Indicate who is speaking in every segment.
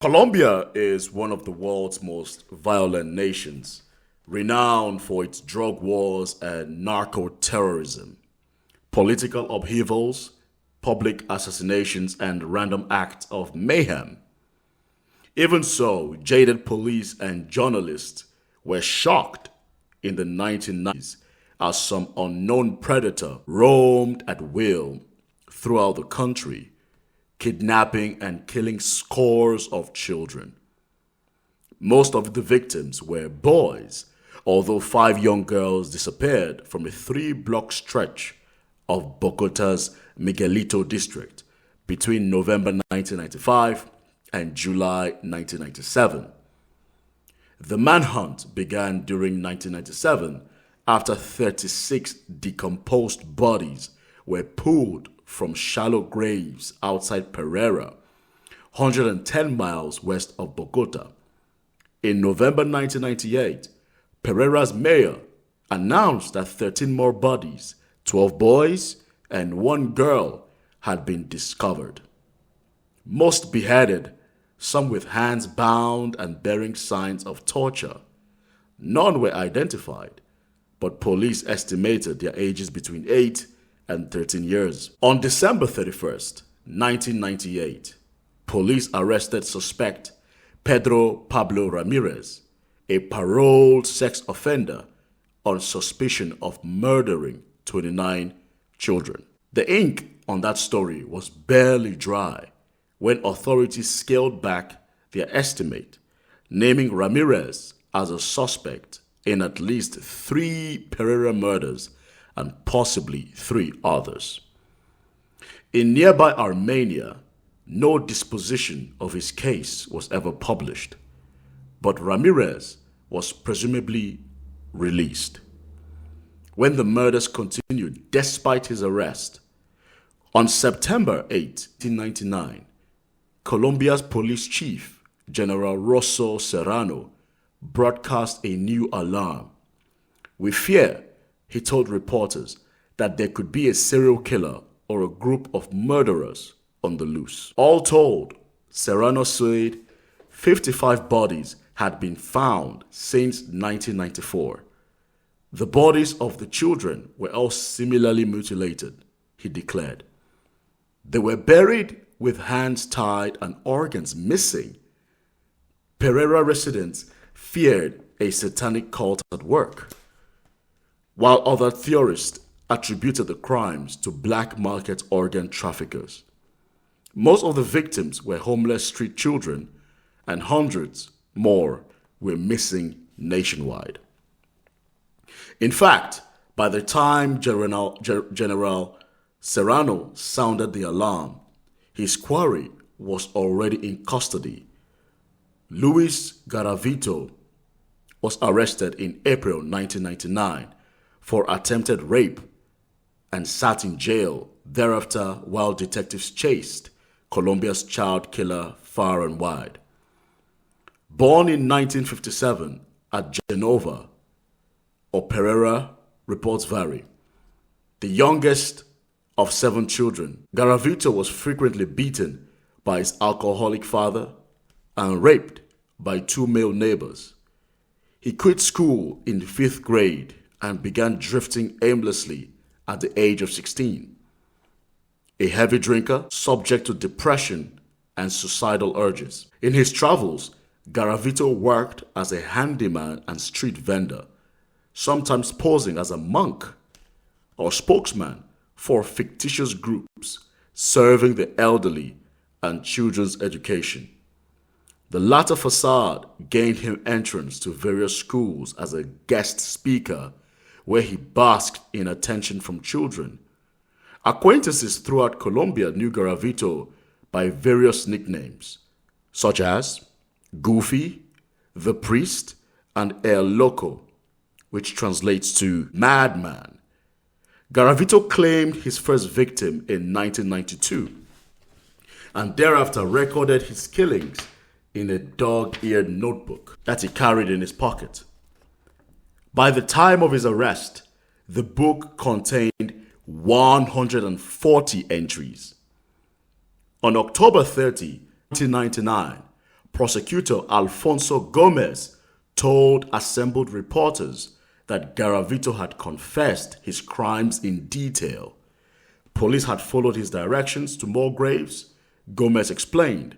Speaker 1: Colombia is one of the world's most violent nations, renowned for its drug wars and narco-terrorism, political upheavals, public assassinations, and random acts of mayhem. Even so, jaded police and journalists were shocked in the 1990s as some unknown predator roamed at will throughout the country, kidnapping and killing scores of children. Most of the victims were boys, although five young girls disappeared from a three-block stretch of Bogota's Miguelito district between November 1995 and July 1997. The manhunt began during 1997 after 36 decomposed bodies were pulled from shallow graves outside Pereira, 110 miles west of Bogota. In November 1998, Pereira's mayor announced that 13 more bodies, 12 boys and one girl, had been discovered. Most beheaded, some with hands bound and bearing signs of torture. None were identified, but police estimated their ages between 8 and 13 years. On December 31st, 1998, police arrested suspect Pedro Pablo Ramirez, a paroled sex offender, on suspicion of murdering 29 children. The ink on that story was barely dry when authorities scaled back their estimate, naming Ramirez as a suspect in at least 3 Pereira murders and possibly 3 others. In nearby Armenia, no disposition of his case was ever published, but Ramirez was presumably released. When the murders continued despite his arrest, on September 8, 1999, Colombia's police chief, General Rosso Serrano, broadcast a new alarm. "We fear," he told reporters, "that there could be a serial killer or a group of murderers on the loose." All told, Serrano said 55 bodies had been found since 1994. The bodies of the children were all similarly mutilated, he declared. They were buried with hands tied and organs missing. Pereira residents feared a satanic cult at work, while other theorists attributed the crimes to black market organ traffickers. Most of the victims were homeless street children, and hundreds more were missing nationwide. In fact, by the time General Serrano sounded the alarm, his quarry was already in custody. Luis Garavito was arrested in April 1999 for attempted rape and sat in jail thereafter while detectives chased Colombia's child killer far and wide. Born in 1957 at Genova or Pereira, reports vary, the youngest of 7 children, Garavito was frequently beaten by his alcoholic father and raped by 2 male neighbors. He quit school in the 5th grade and began drifting aimlessly at the age of 16. A heavy drinker, subject to depression and suicidal urges. In his travels, Garavito worked as a handyman and street vendor, sometimes posing as a monk or spokesman for fictitious groups serving the elderly and children's education. The latter facade gained him entrance to various schools as a guest speaker, where he basked in attention from children. Acquaintances throughout Colombia knew Garavito by various nicknames, such as Goofy, The Priest, and El Loco, which translates to madman. Garavito claimed his first victim in 1992 and thereafter recorded his killings in a dog-eared notebook that he carried in his pocket. By the time of his arrest, the book contained 140 entries. On October 30, 1999, Prosecutor Alfonso Gomez told assembled reporters that Garavito had confessed his crimes in detail. Police had followed his directions to more graves, Gomez explained,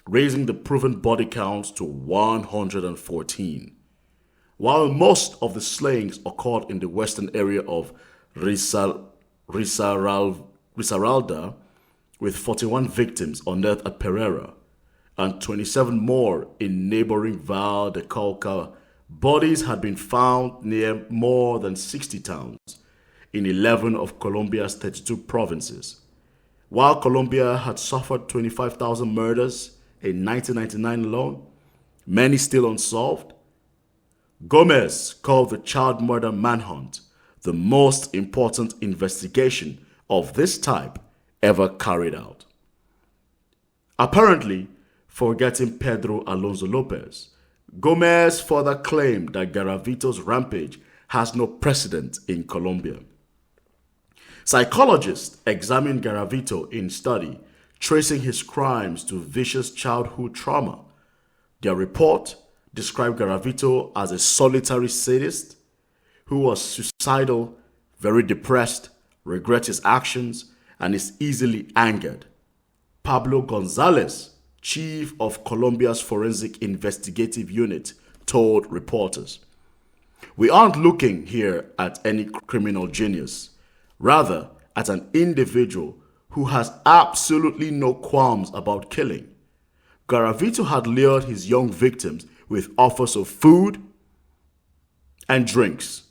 Speaker 1: raising the proven body count to 114. While most of the slayings occurred in the western area of Risaralda, with 41 victims unearthed at Pereira and 27 more in neighboring Val de Cauca, bodies had been found near more than 60 towns in 11 of Colombia's 32 provinces. While Colombia had suffered 25,000 murders in 1999 alone, many still unsolved, Gomez called the child murder manhunt the most important investigation of this type ever carried out. Apparently, forgetting Pedro Alonso Lopez, Gomez further claimed that Garavito's rampage has no precedent in Colombia. Psychologists examined Garavito in study, tracing his crimes to vicious childhood trauma. Their report described Garavito as a solitary sadist who was suicidal, very depressed, regrets his actions, and is easily angered. Pablo Gonzalez, chief of Colombia's Forensic Investigative Unit, told reporters, "We aren't looking here at any criminal genius, rather at an individual who has absolutely no qualms about killing. Garavito had lured his young victims with offers of food and drinks,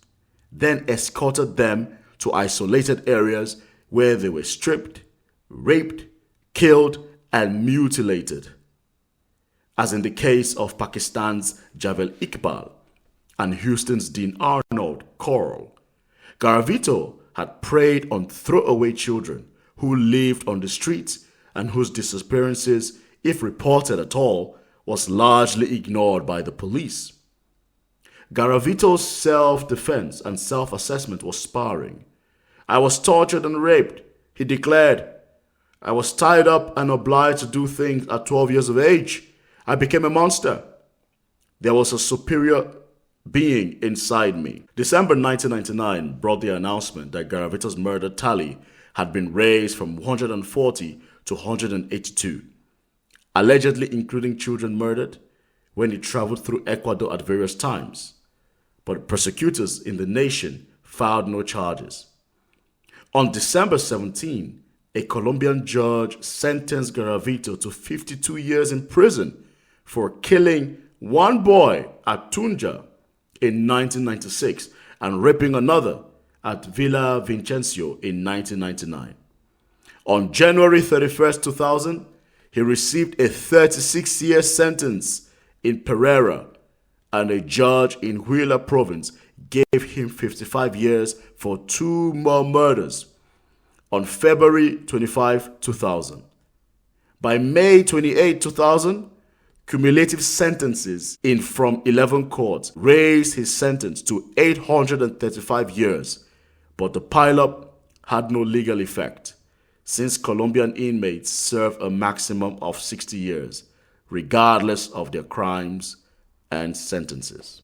Speaker 1: then escorted them to isolated areas where they were stripped, raped, killed, and mutilated. As in the case of Pakistan's Javel Iqbal and Houston's Dean Arnold Corll, Garavito had preyed on throwaway children who lived on the streets and whose disappearances, if reported at all, was largely ignored by the police. Garavito's self-defense and self-assessment was sparring. "I was tortured and raped," he declared. "I was tied up and obliged to do things at 12 years of age. I became a monster. There was a superior being inside me." December 1999 brought the announcement that Garavito's murder tally had been raised from 140 to 182, allegedly including children murdered when he traveled through Ecuador at various times. But prosecutors in the nation filed no charges. On December 17, a Colombian judge sentenced Garavito to 52 years in prison for killing one boy at Tunja in 1996 and raping another at Villa Vicencio in 1999. On January 31st, 2000, he received a 36-year sentence in Pereira, and a judge in Huila province gave him 55 years for 2 more murders on February 25, 2000. By May 28, 2000, cumulative sentences in from 11 courts raised his sentence to 835 years, but the pileup had no legal effect, since Colombian inmates serve a maximum of 60 years, regardless of their crimes and sentences.